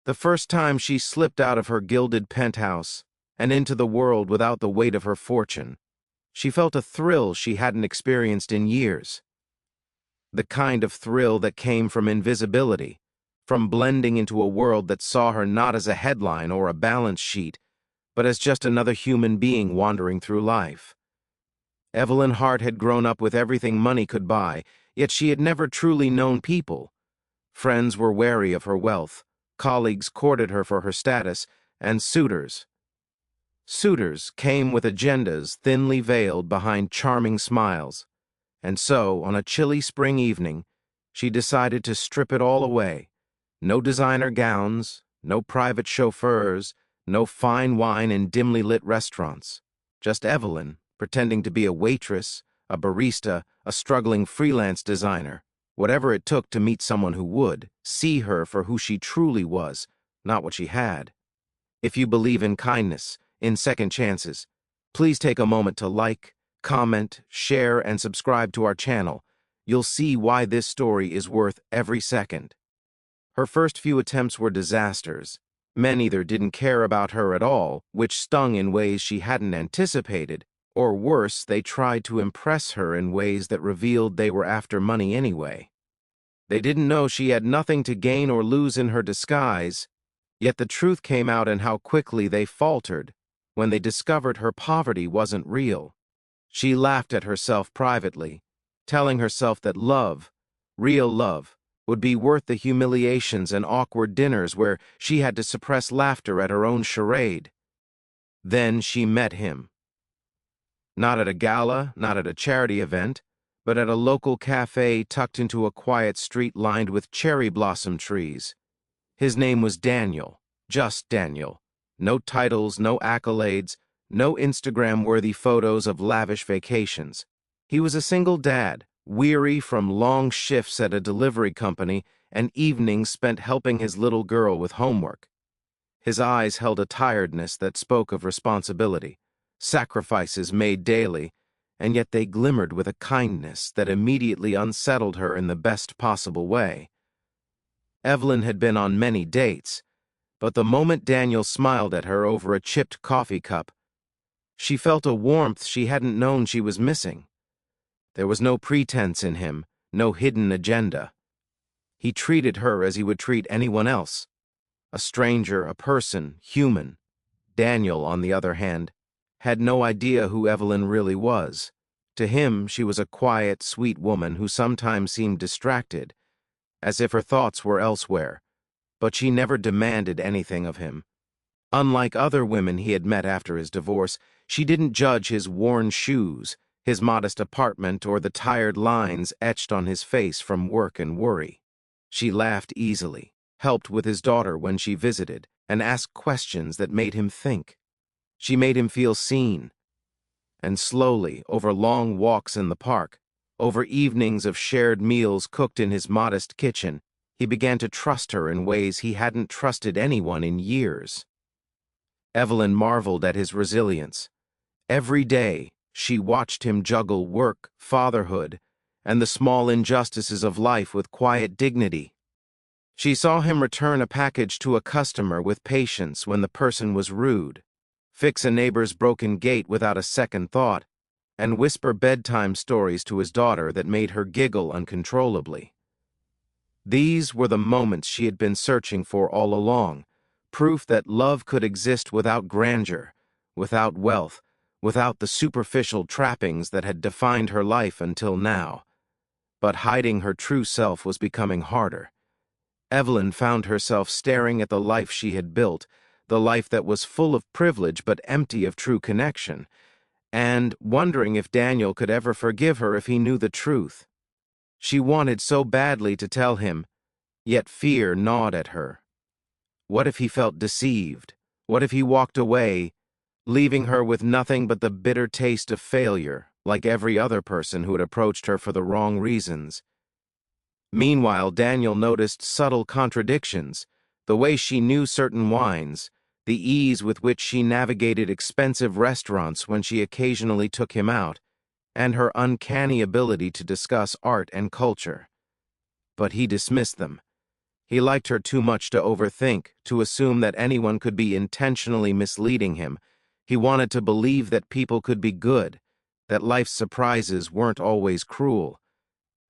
The first time she slipped out of her gilded penthouse and into the world without the weight of her fortune, she felt a thrill she hadn't experienced in years. The kind of thrill that came from invisibility, from blending into a world that saw her not as a headline or a balance sheet, but as just another human being wandering through life. Evelyn Hart had grown up with everything money could buy, yet she had never truly known people. Friends were wary of her wealth, colleagues courted her for her status, and suitors came with agendas thinly veiled behind charming smiles. And so, on a chilly spring evening, she decided to strip it all away. No designer gowns, no private chauffeurs, no fine wine in dimly lit restaurants. Just Evelyn, pretending to be a waitress, a barista, a struggling freelance designer. Whatever it took to meet someone who would see her for who she truly was, not what she had. If you believe in kindness, in second chances, please take a moment to like, comment, share, and subscribe to our channel. You'll see why this story is worth every second. Her first few attempts were disasters. Men either didn't care about her at all, which stung in ways she hadn't anticipated, or worse, they tried to impress her in ways that revealed they were after money anyway. They didn't know she had nothing to gain or lose in her disguise, yet the truth came out in how quickly they faltered when they discovered her poverty wasn't real. She laughed at herself privately, telling herself that love, real love, would be worth the humiliations and awkward dinners where she had to suppress laughter at her own charade. Then she met him. Not at a gala, not at a charity event, but at a local cafe tucked into a quiet street lined with cherry blossom trees. His name was Daniel, just Daniel. No titles, no accolades, no Instagram-worthy photos of lavish vacations. He was a single dad, weary from long shifts at a delivery company and evenings spent helping his little girl with homework. His eyes held a tiredness that spoke of responsibility, sacrifices made daily, and yet they glimmered with a kindness that immediately unsettled her in the best possible way. Evelyn had been on many dates, but the moment Daniel smiled at her over a chipped coffee cup, she felt a warmth she hadn't known she was missing. There was no pretense in him, no hidden agenda. He treated her as he would treat anyone else. A stranger, a person, human. Daniel, on the other hand, had no idea who Evelyn really was. To him, she was a quiet, sweet woman who sometimes seemed distracted, as if her thoughts were elsewhere, but she never demanded anything of him. Unlike other women he had met after his divorce, she didn't judge his worn shoes, his modest apartment, or the tired lines etched on his face from work and worry. She laughed easily, helped with his daughter when she visited, and asked questions that made him think. She made him feel seen. And slowly, over long walks in the park, over evenings of shared meals cooked in his modest kitchen, he began to trust her in ways he hadn't trusted anyone in years. Evelyn marveled at his resilience. Every day, she watched him juggle work, fatherhood, and the small injustices of life with quiet dignity. She saw him return a package to a customer with patience when the person was rude, fix a neighbor's broken gate without a second thought, and whisper bedtime stories to his daughter that made her giggle uncontrollably. These were the moments she had been searching for all along, proof that love could exist without grandeur, without wealth, without the superficial trappings that had defined her life until now. But hiding her true self was becoming harder. Evelyn found herself staring at the life she had built, the life that was full of privilege but empty of true connection, and wondering if Daniel could ever forgive her if he knew the truth. She wanted so badly to tell him, yet fear gnawed at her. What if he felt deceived? What if he walked away, leaving her with nothing but the bitter taste of failure, like every other person who had approached her for the wrong reasons? Meanwhile, Daniel noticed subtle contradictions, the way she knew certain wines, the ease with which she navigated expensive restaurants when she occasionally took him out, and her uncanny ability to discuss art and culture. But he dismissed them. He liked her too much to overthink, to assume that anyone could be intentionally misleading him. He wanted to believe that people could be good, that life's surprises weren't always cruel,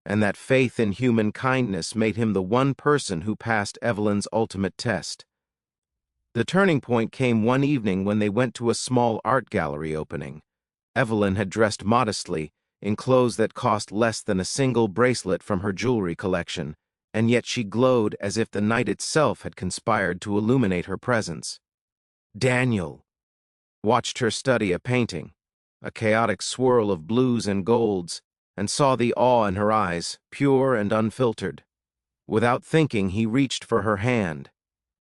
and that faith in human kindness made him the one person who passed Evelyn's ultimate test. The turning point came one evening when they went to a small art gallery opening. Evelyn had dressed modestly, in clothes that cost less than a single bracelet from her jewelry collection, and yet she glowed as if the night itself had conspired to illuminate her presence. Daniel watched her study a painting, a chaotic swirl of blues and golds, and saw the awe in her eyes, pure and unfiltered. Without thinking, he reached for her hand.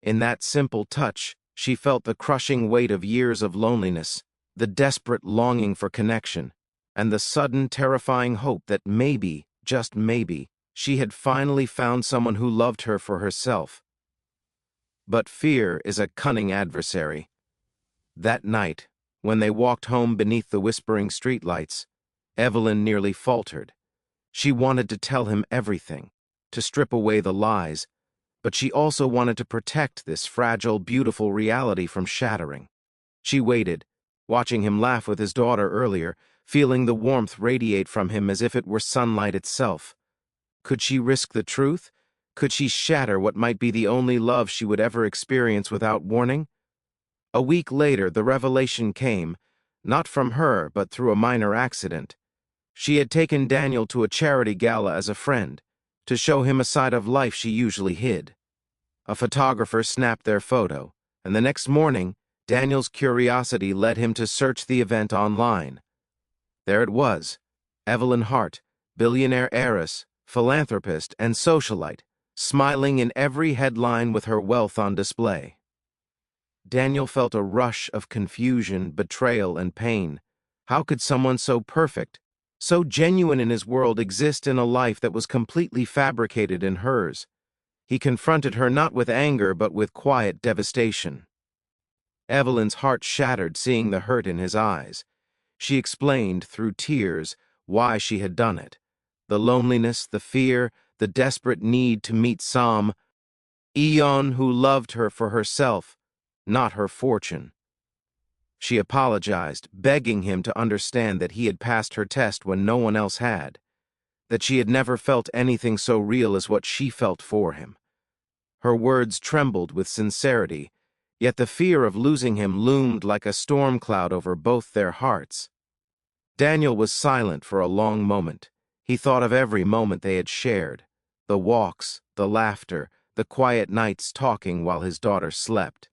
In that simple touch, she felt the crushing weight of years of loneliness, the desperate longing for connection, and the sudden, terrifying hope that maybe, just maybe, she had finally found someone who loved her for herself. But fear is a cunning adversary. That night, when they walked home beneath the whispering streetlights, Evelyn nearly faltered. She wanted to tell him everything, to strip away the lies, but she also wanted to protect this fragile, beautiful reality from shattering. She waited, watching him laugh with his daughter earlier, feeling the warmth radiate from him as if it were sunlight itself. Could she risk the truth? Could she shatter what might be the only love she would ever experience without warning? A week later, the revelation came, not from her, but through a minor accident. She had taken Daniel to a charity gala as a friend, to show him a side of life she usually hid. A photographer snapped their photo, and the next morning, Daniel's curiosity led him to search the event online. There it was, Evelyn Hart, billionaire heiress, philanthropist, and socialite, smiling in every headline with her wealth on display. Daniel felt a rush of confusion, betrayal, and pain. How could someone so perfect, so genuine in his world, exist in a life that was completely fabricated in hers? He confronted her not with anger but with quiet devastation. Evelyn's heart shattered seeing the hurt in his eyes. She explained, through tears, why she had done it. The loneliness, the fear, the desperate need to meet someone who loved her for herself, not her fortune. She apologized, begging him to understand that he had passed her test when no one else had, that she had never felt anything so real as what she felt for him. Her words trembled with sincerity, yet the fear of losing him loomed like a storm cloud over both their hearts. Daniel was silent for a long moment. He thought of every moment they had shared, the walks, the laughter, the quiet nights talking while his daughter slept.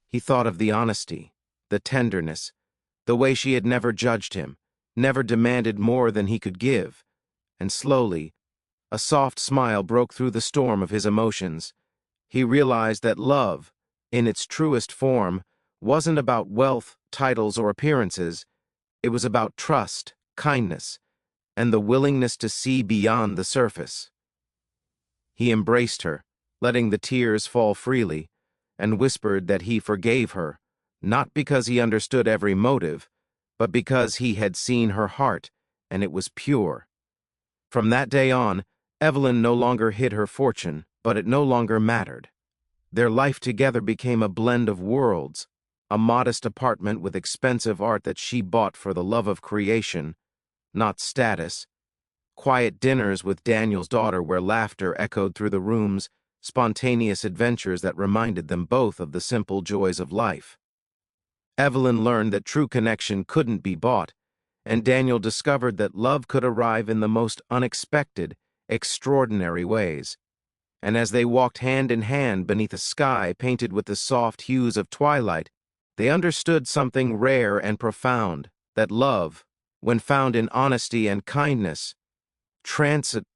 He thought of the honesty, the tenderness, the way she had never judged him, never demanded more than he could give, and slowly, a soft smile broke through the storm of his emotions. He realized that love, in its truest form, wasn't about wealth, titles, or appearances. It was about trust, kindness, and the willingness to see beyond the surface. He embraced her, letting the tears fall freely, and whispered that he forgave her, not because he understood every motive, but because he had seen her heart, and it was pure. From that day on, Evelyn no longer hid her fortune, but it no longer mattered. Their life together became a blend of worlds, a modest apartment with expensive art that she bought for the love of creation, not status, quiet dinners with Daniel's daughter where laughter echoed through the rooms, spontaneous adventures that reminded them both of the simple joys of life. Evelyn learned that true connection couldn't be bought, and Daniel discovered that love could arrive in the most unexpected, extraordinary ways. And as they walked hand in hand beneath a sky painted with the soft hues of twilight, they understood something rare and profound, that love, when found in honesty and kindness, transcends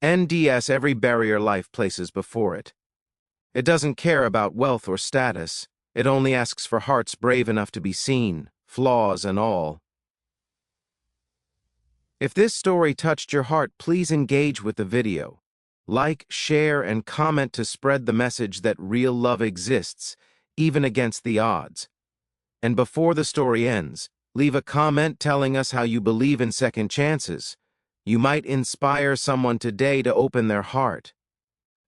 every barrier life places before it. It doesn't care about wealth or status. It only asks for hearts brave enough to be seen, flaws and all. If this story touched your heart, please engage with the video. Like, share, and comment to spread the message that real love exists, even against the odds. And before the story ends, leave a comment telling us how you believe in second chances. You might inspire someone today to open their heart.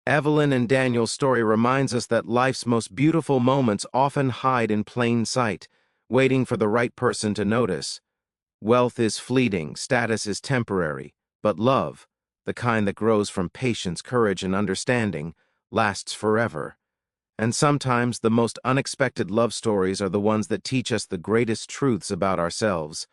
Evelyn and Daniel's story reminds us that life's most beautiful moments often hide in plain sight, waiting for the right person to notice. Wealth is fleeting, status is temporary, but love, the kind that grows from patience, courage, and understanding, lasts forever. And sometimes the most unexpected love stories are the ones that teach us the greatest truths about ourselves.